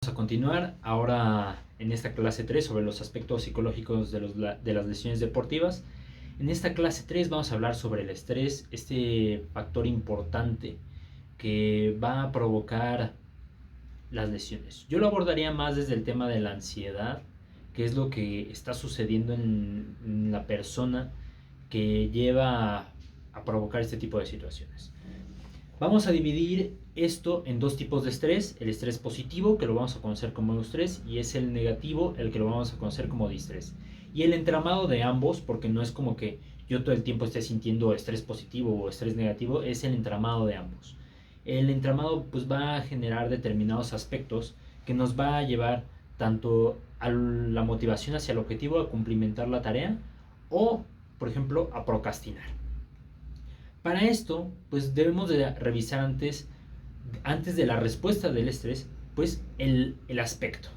A continuar ahora en esta clase 3 sobre los aspectos psicológicos de las lesiones deportivas. En esta clase 3 vamos a hablar sobre el estrés, este factor importante que va a provocar las lesiones. Yo lo abordaría más desde el tema de la ansiedad, que es lo que está sucediendo en la persona que lleva a provocar este tipo de situaciones. Vamos a dividir esto en dos tipos de estrés: el estrés positivo, que lo vamos a conocer como eustrés, y es el negativo, el que lo vamos a conocer como distrés. Y el entramado de ambos, porque no es como que yo todo el tiempo esté sintiendo estrés positivo o estrés negativo, es el entramado de ambos. El entramado pues va a generar determinados aspectos que nos va a llevar tanto a la motivación hacia el objetivo, a cumplimentar la tarea, o por ejemplo a procrastinar. Para esto, pues debemos de revisar antes de la respuesta del estrés, pues el aspecto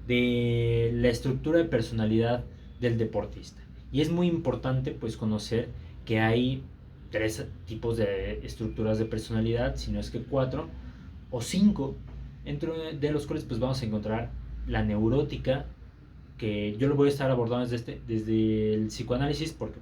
de la estructura de personalidad del deportista. Y es muy importante pues conocer que hay tres tipos de estructuras de personalidad, si no es que cuatro o cinco, de los cuales pues vamos a encontrar la neurótica, que yo lo voy a estar abordando desde el psicoanálisis, porque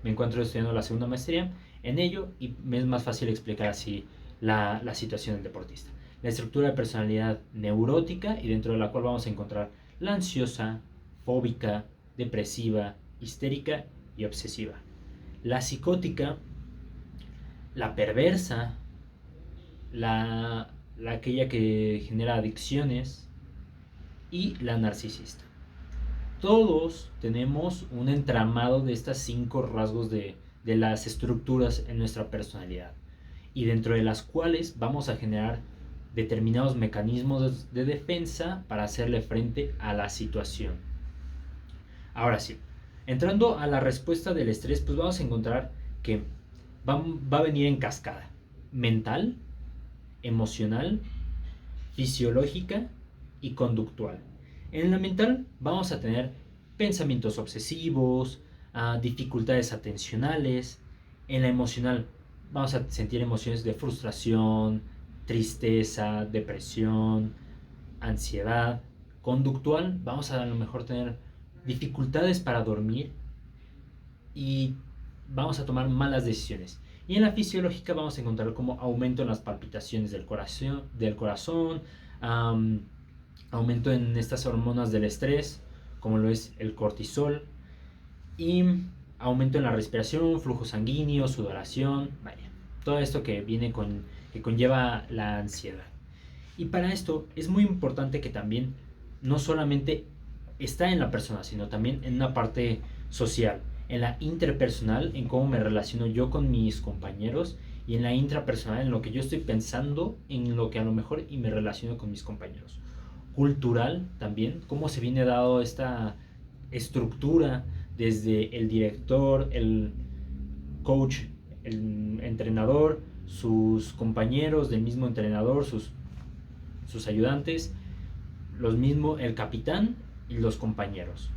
me encuentro estudiando la segunda maestría en ello y me es más fácil explicar así la situación del deportista. La estructura de personalidad neurótica, y dentro de la cual vamos a encontrar la ansiosa, fóbica, depresiva, histérica y obsesiva. La psicótica, la perversa, aquella que genera adicciones, y la narcisista. Todos tenemos un entramado de estas cinco rasgos de las estructuras en nuestra personalidad, y dentro de las cuales vamos a generar determinados mecanismos de defensa para hacerle frente a la situación. Ahora sí, entrando a la respuesta del estrés, pues vamos a encontrar que va a venir en cascada: mental, emocional, fisiológica y conductual. En la mental vamos a tener pensamientos obsesivos, dificultades atencionales. En la emocional vamos a sentir emociones de frustración, tristeza, depresión, ansiedad. Conductual vamos a lo mejor tener dificultades para dormir y vamos a tomar malas decisiones. Y en la fisiológica vamos a encontrar como aumento en las palpitaciones del corazón, aumento en estas hormonas del estrés, como lo es el cortisol, y aumento en la respiración, flujo sanguíneo, sudoración, vaya, todo esto que conlleva la ansiedad. Y para esto es muy importante que también no solamente está en la persona, sino también en una parte social, en la interpersonal, en cómo me relaciono yo con mis compañeros, y en la intrapersonal, en lo que yo estoy pensando, en lo que a lo mejor y me relaciono con mis compañeros. Cultural también, cómo se viene dado esta estructura desde el director, el coach, el entrenador, sus compañeros del mismo entrenador, sus ayudantes, los mismos, el capitán y los compañeros.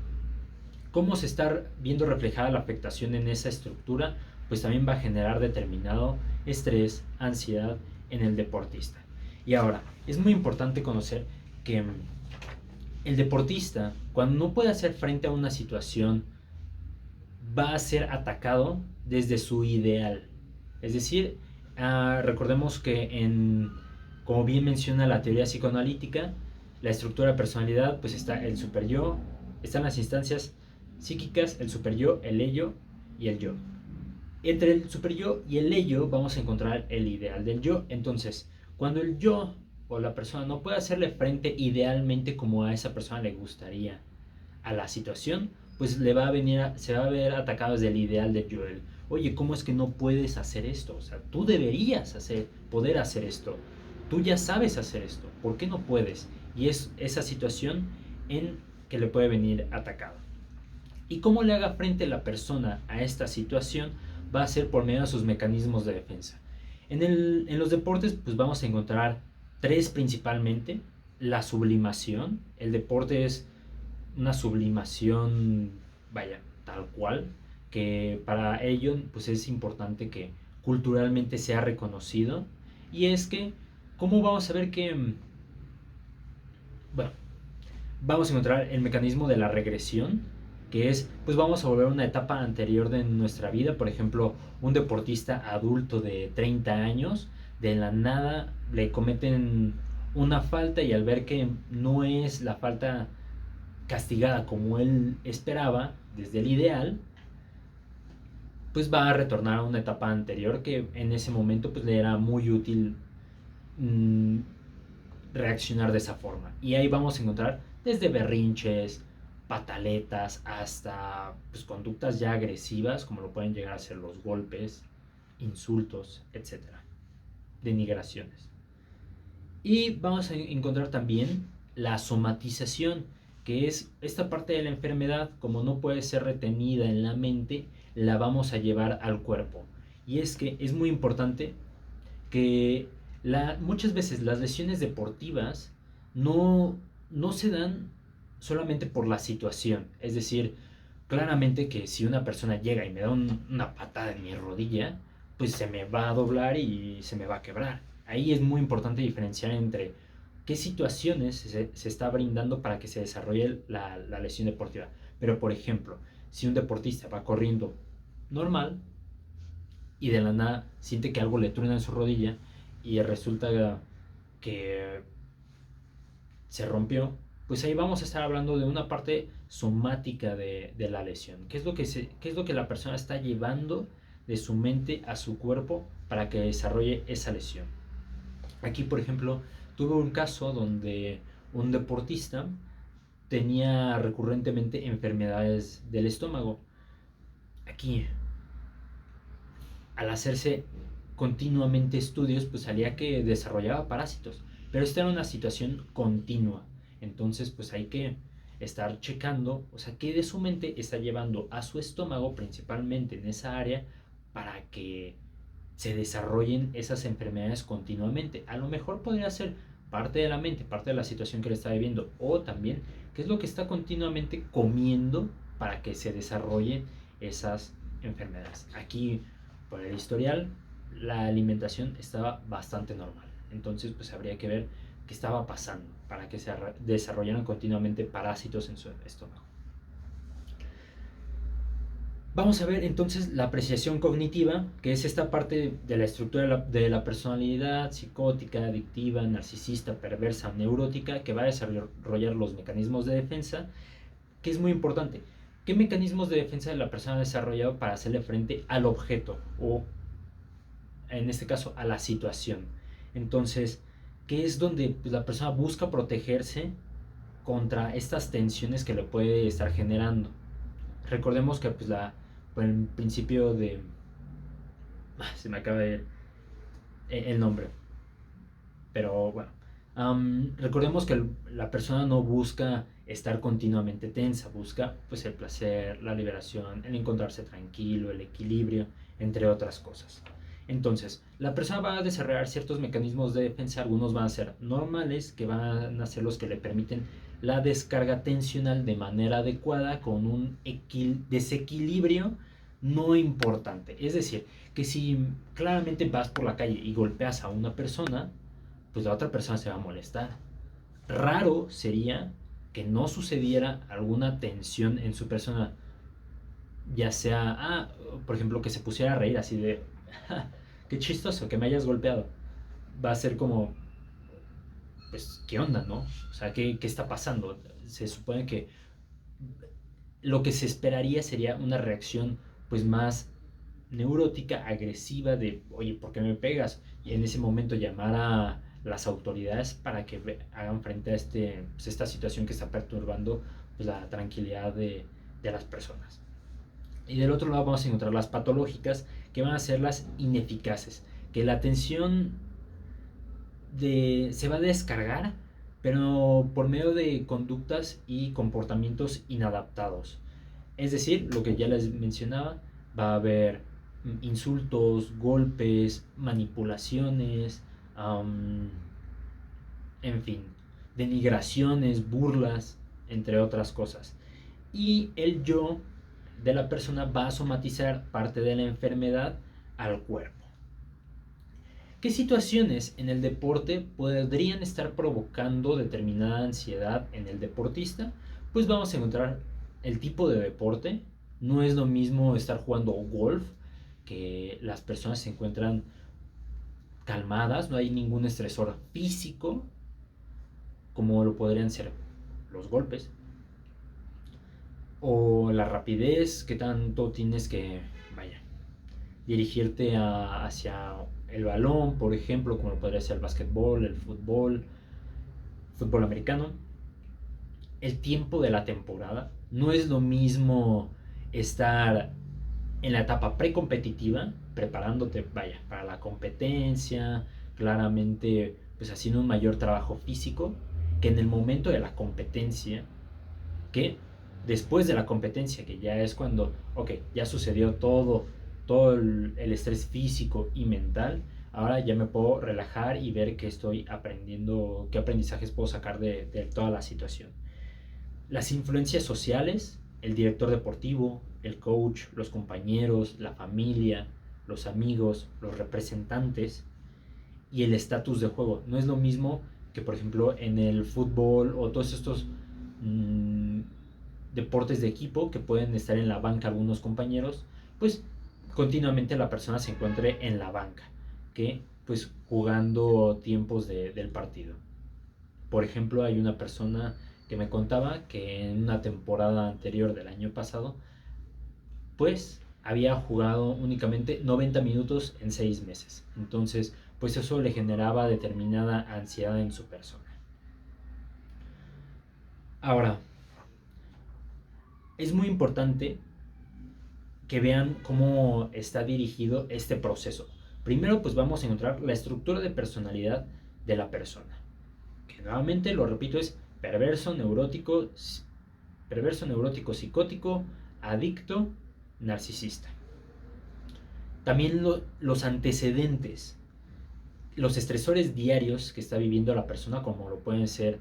Cómo se está viendo reflejada la afectación en esa estructura, pues también va a generar determinado estrés, ansiedad en el deportista. Y ahora, es muy importante conocer que el deportista, cuando no puede hacer frente a una situación, va a ser atacado desde su ideal. Es decir, recordemos que como bien menciona la teoría psicoanalítica, la estructura de personalidad, pues está el superyo, están las instancias psíquicas, el superyo, el ello y el yo. Entre el superyo y el ello vamos a encontrar el ideal del yo. Entonces, cuando el yo o la persona no puede hacerle frente idealmente como a esa persona le gustaría a la situación, pues se va a ver atacado desde el ideal del yo. Oye, ¿cómo es que no puedes hacer esto? O sea, tú deberías poder hacer esto. Tú ya sabes hacer esto. ¿Por qué no puedes? Y es esa situación en que le puede venir atacado. Y cómo le haga frente la persona a esta situación va a ser por medio de sus mecanismos de defensa. En los deportes pues vamos a encontrar tres principalmente. La sublimación. El deporte es una sublimación, vaya, tal cual, que para ello pues es importante que culturalmente sea reconocido. Y es que, ¿cómo vamos a ver que bueno, vamos a encontrar el mecanismo de la regresión, que es, pues vamos a volver a una etapa anterior de nuestra vida. Por ejemplo, un deportista adulto de 30 años, de la nada le cometen una falta y al ver que no es la falta castigada como él esperaba, desde el ideal, pues va a retornar a una etapa anterior que en ese momento pues le era muy útil mmm, reaccionar de esa forma. Y ahí vamos a encontrar desde berrinches, pataletas, hasta pues, conductas ya agresivas, como lo pueden llegar a ser los golpes, insultos, etcétera, denigraciones. Y vamos a encontrar también la somatización, que es esta parte de la enfermedad, como no puede ser retenida en la mente, la vamos a llevar al cuerpo. Y es que es muy importante que muchas veces las lesiones deportivas no, no se dan solamente por la situación. Es decir, claramente que si una persona llega y me da una patada en mi rodilla, pues se me va a doblar y se me va a quebrar. Ahí es muy importante diferenciar entre qué situaciones se está brindando para que se desarrolle la lesión deportiva. Pero, por ejemplo, si un deportista va corriendo normal y de la nada siente que algo le truena en su rodilla y resulta que se rompió, pues ahí vamos a estar hablando de una parte somática de la lesión. ¿Qué es lo que la persona está llevando de su mente a su cuerpo para que desarrolle esa lesión? Aquí, por ejemplo, tuve un caso donde un deportista tenía recurrentemente enfermedades del estómago. Aquí, al hacerse continuamente estudios, pues salía que desarrollaba parásitos. Pero esta era una situación continua. Entonces, pues hay que estar checando, o sea, qué de su mente está llevando a su estómago, principalmente en esa área, para que se desarrollen esas enfermedades continuamente. A lo mejor podría ser parte de la mente, parte de la situación que le está viviendo, o también qué es lo que está continuamente comiendo para que se desarrollen esas enfermedades. Aquí, por el historial, la alimentación estaba bastante normal. Entonces, pues habría que ver qué estaba pasando para que se desarrollaran continuamente parásitos en su estómago. Vamos a ver entonces la apreciación cognitiva, que es esta parte de la estructura de la personalidad psicótica, adictiva, narcisista, perversa, neurótica, que va a desarrollar los mecanismos de defensa, que es muy importante. ¿Qué mecanismos de defensa la persona ha desarrollado para hacerle frente al objeto o, en este caso, a la situación? Entonces, ¿qué es donde pues, la persona busca protegerse contra estas tensiones que le puede estar generando? Recordemos que pues el principio de se me acaba de ir el nombre, pero bueno, recordemos que la persona no busca estar continuamente tensa, busca pues el placer, la liberación, el encontrarse tranquilo, el equilibrio, entre otras cosas. Entonces, la persona va a desarrollar ciertos mecanismos de defensa, algunos van a ser normales, que van a ser los que le permiten la descarga tensional de manera adecuada con un desequilibrio no importante. Es decir, que si claramente vas por la calle y golpeas a una persona, pues la otra persona se va a molestar. Raro sería que no sucediera alguna tensión en su persona, ya sea, por ejemplo, que se pusiera a reír así de, qué chistoso que me hayas golpeado. Va a ser como, pues, ¿qué onda, no? O sea, ¿qué está pasando? Se supone que lo que se esperaría sería una reacción, pues, más neurótica, agresiva de, oye, ¿por qué me pegas? Y en ese momento llamar a las autoridades para que hagan frente a pues, esta situación que está perturbando pues, la tranquilidad de las personas. Y del otro lado vamos a encontrar las patológicas, que van a ser las ineficaces, que la atención se va a descargar, pero por medio de conductas y comportamientos inadaptados. Es decir, lo que ya les mencionaba, va a haber insultos, golpes, manipulaciones, en fin, denigraciones, burlas, entre otras cosas. Y el yo de la persona va a somatizar parte de la enfermedad al cuerpo. ¿Qué situaciones en el deporte podrían estar provocando determinada ansiedad en el deportista? Pues vamos a encontrar el tipo de deporte. No es lo mismo estar jugando golf, que las personas se encuentran calmadas, no hay ningún estresor físico, como lo podrían ser los golpes, o la rapidez, que tanto tienes que, vaya, dirigirte hacia el balón, por ejemplo, como lo podría ser el básquetbol, el fútbol americano. El tiempo de la temporada no es lo mismo estar en la etapa precompetitiva, preparándote, vaya, para la competencia, claramente, pues haciendo un mayor trabajo físico, que en el momento de la competencia, que después de la competencia, que ya es cuando, ok, ya sucedió todo el estrés físico y mental, ahora ya me puedo relajar y ver qué estoy aprendiendo, qué aprendizajes puedo sacar de toda la situación. Las influencias sociales, el director deportivo, el coach, los compañeros, la familia, los amigos, los representantes y el estatus de juego. No es lo mismo que, por ejemplo, en el fútbol o todos estos mmm, deportes de equipo que pueden estar en la banca algunos compañeros, pues continuamente la persona se encuentre en la banca, que pues jugando tiempos del partido. Por ejemplo, hay una persona que me contaba que en una temporada anterior del año pasado, pues había jugado únicamente 90 minutos en 6 meses. Entonces, pues eso le generaba determinada ansiedad en su persona. Ahora, es muy importante que vean cómo está dirigido este proceso. Primero, pues vamos a encontrar la estructura de personalidad de la persona, que nuevamente, lo repito, es perverso, neurótico, psicótico, adicto, narcisista. También los antecedentes, los estresores diarios que está viviendo la persona, como lo pueden ser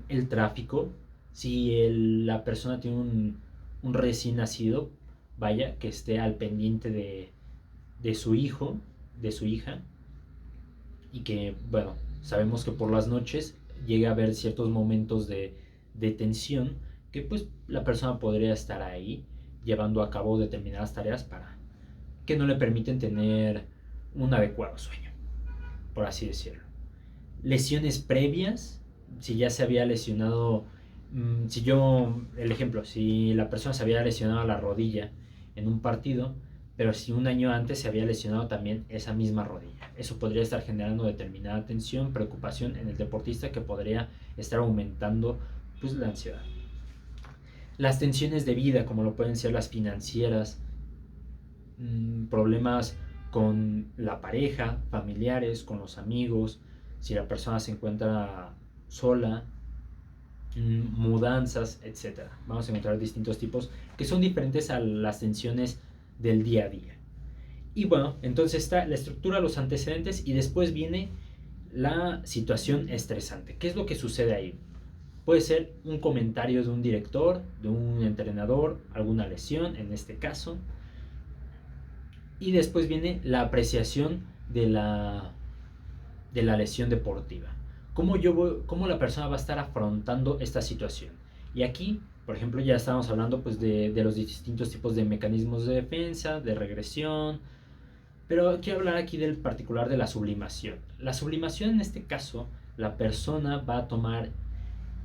el tráfico. Si la persona tiene un recién nacido, vaya, que esté al pendiente de su hijo, de su hija, y que, bueno, sabemos que por las noches llega a haber ciertos momentos de tensión, que pues la persona podría estar ahí llevando a cabo determinadas tareas para que no le permiten tener un adecuado sueño, por así decirlo. Lesiones previas, si ya se había lesionado, el ejemplo, si la persona se había lesionado la rodilla en un partido, pero si un año antes se había lesionado también esa misma rodilla, eso podría estar generando determinada tensión, preocupación en el deportista, que podría estar aumentando pues la ansiedad. Las tensiones de vida, como lo pueden ser las financieras, problemas con la pareja, familiares, con los amigos, si la persona se encuentra sola, mudanzas, etc. Vamos a encontrar distintos tipos que son diferentes a las tensiones del día a día. Y bueno, entonces está la estructura, los antecedentes, y después viene la situación estresante. ¿Qué es lo que sucede ahí? Puede ser un comentario de un director, de un entrenador, alguna lesión en este caso. Y después viene la apreciación de la lesión deportiva. ¿Cómo la persona va a estar afrontando esta situación? Y aquí, por ejemplo, ya estábamos hablando pues, de los distintos tipos de mecanismos de defensa, de regresión, pero quiero hablar aquí del particular de la sublimación. La sublimación, en este caso, la persona va a tomar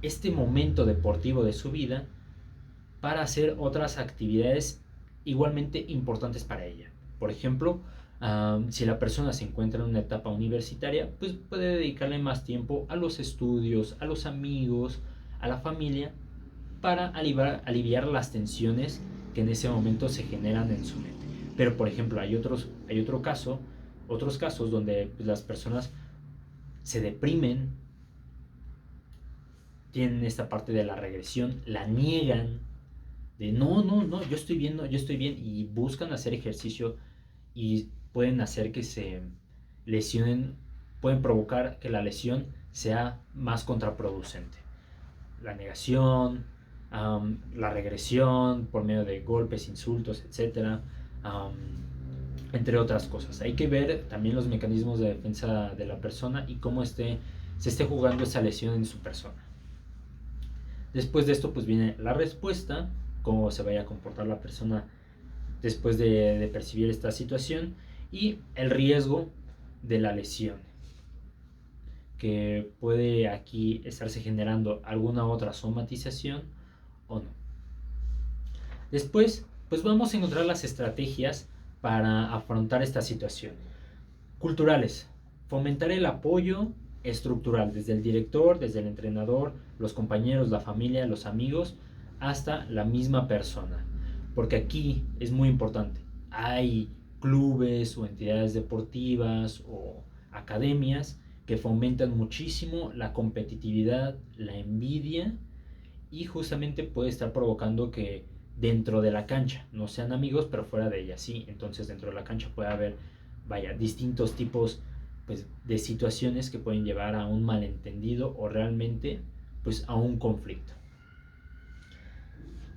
este momento deportivo de su vida para hacer otras actividades igualmente importantes para ella. Por ejemplo, si la persona se encuentra en una etapa universitaria, pues puede dedicarle más tiempo a los estudios, a los amigos, a la familia, para aliviar las tensiones que en ese momento se generan en su mente. Pero, por ejemplo, hay otros casos donde pues, las personas se deprimen, tienen esta parte de la regresión, la niegan, de no, yo estoy bien, y buscan hacer ejercicio y pueden hacer que se lesionen, pueden provocar que la lesión sea más contraproducente. La negación, la regresión por medio de golpes, insultos, etc. entre otras cosas. Hay que ver también los mecanismos de defensa de la persona y cómo se esté jugando esa lesión en su persona. Después de esto pues viene la respuesta, cómo se vaya a comportar la persona después de percibir esta situación, y el riesgo de la lesión, que puede aquí estarse generando alguna otra somatización o no. Después pues vamos a encontrar las estrategias para afrontar esta situación. Culturales: fomentar el apoyo estructural desde el director, desde el entrenador, los compañeros, la familia, los amigos, hasta la misma persona. Porque aquí es muy importante. Hay clubes o entidades deportivas o academias que fomentan muchísimo la competitividad, la envidia, y justamente puede estar provocando que dentro de la cancha no sean amigos, pero fuera de ella sí. Entonces dentro de la cancha puede haber, distintos tipos pues, de situaciones que pueden llevar a un malentendido o realmente pues a un conflicto.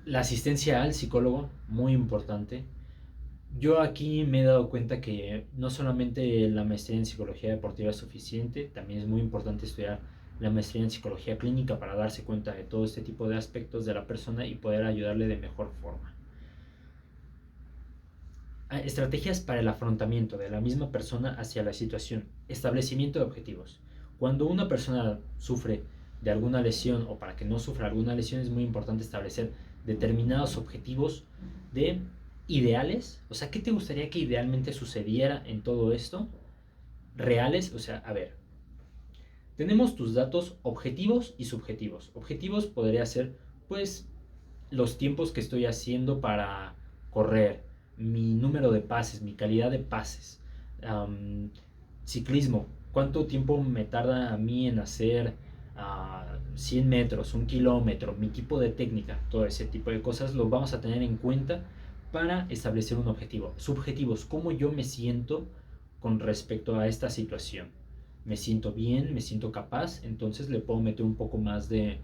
La asistencia al psicólogo, muy importante. Yo aquí me he dado cuenta que no solamente la maestría en psicología deportiva es suficiente, también es muy importante estudiar la maestría en psicología clínica para darse cuenta de todo este tipo de aspectos de la persona y poder ayudarle de mejor forma. Estrategias para el afrontamiento de la misma persona hacia la situación. Establecimiento de objetivos. Cuando una persona sufre de alguna lesión o para que no sufra alguna lesión, es muy importante establecer determinados objetivos de ideales. O sea, ¿qué te gustaría que idealmente sucediera en todo esto? Reales, o sea, a ver, tenemos tus datos objetivos y subjetivos. Objetivos podría ser, pues, los tiempos que estoy haciendo para correr, mi número de pases, mi calidad de pases. Ciclismo, cuánto tiempo me tarda a mí en hacer 100 metros, 1 kilómetro, mi tipo de técnica, todo ese tipo de cosas lo vamos a tener en cuenta para establecer un objetivo. Subjetivos, cómo yo me siento con respecto a esta situación. Me siento bien, me siento capaz, entonces le puedo meter un poco más de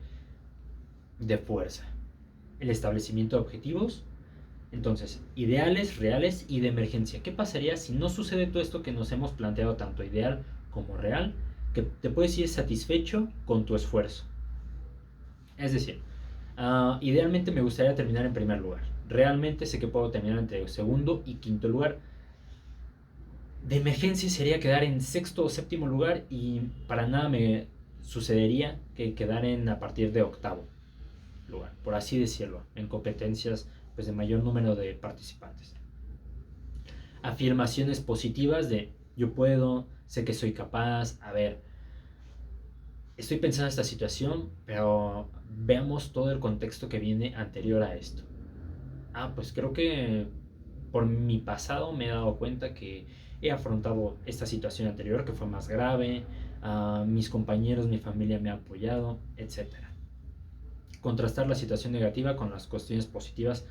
fuerza. El establecimiento de objetivos, entonces, ideales, reales y de emergencia. ¿Qué pasaría si no sucede todo esto que nos hemos planteado, tanto ideal como real? Que te puedes ir satisfecho con tu esfuerzo. Es decir, idealmente me gustaría terminar en primer lugar. Realmente sé que puedo terminar entre segundo y quinto lugar. De emergencia sería quedar en sexto o séptimo lugar, y para nada me sucedería que quedar a partir de octavo lugar, por así decirlo, en competencias pues de mayor número de participantes. Afirmaciones positivas de yo puedo, sé que soy capaz, a ver, estoy pensando en esta situación, pero veamos todo el contexto que viene anterior a esto. Pues creo que por mi pasado me he dado cuenta que he afrontado esta situación anterior que fue más grave, mis compañeros, mi familia me ha apoyado, etc. Contrastar la situación negativa con las cuestiones positivas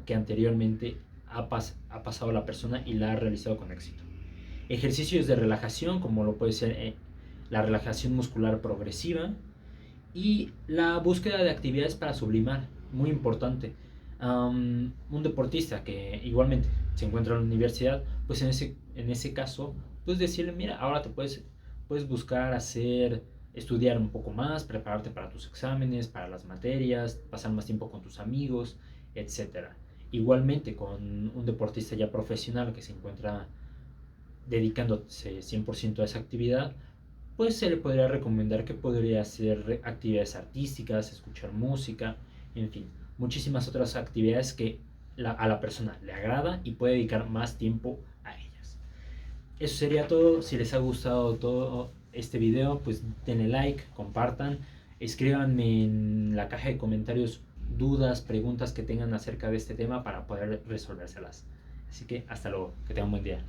que anteriormente ha pasado la persona y la ha realizado con éxito. Ejercicios de relajación, como lo puede ser la relajación muscular progresiva, y la búsqueda de actividades para sublimar, muy importante. Un deportista que igualmente se encuentra en la universidad, pues en ese caso, pues decirle, mira, ahora te puedes buscar estudiar un poco más, prepararte para tus exámenes, para las materias, pasar más tiempo con tus amigos, etcétera. Igualmente con un deportista ya profesional que se encuentra dedicándose 100% a esa actividad, pues se le podría recomendar que podría hacer actividades artísticas, escuchar música, en fin, muchísimas otras actividades que a la persona le agrada y puede dedicar más tiempo a ellas. Eso sería todo. Si les ha gustado todo este video, pues denle like, compartan, escríbanme en la caja de comentarios dudas, preguntas que tengan acerca de este tema para poder resolvérselas. Así que hasta luego, que tengan un buen día.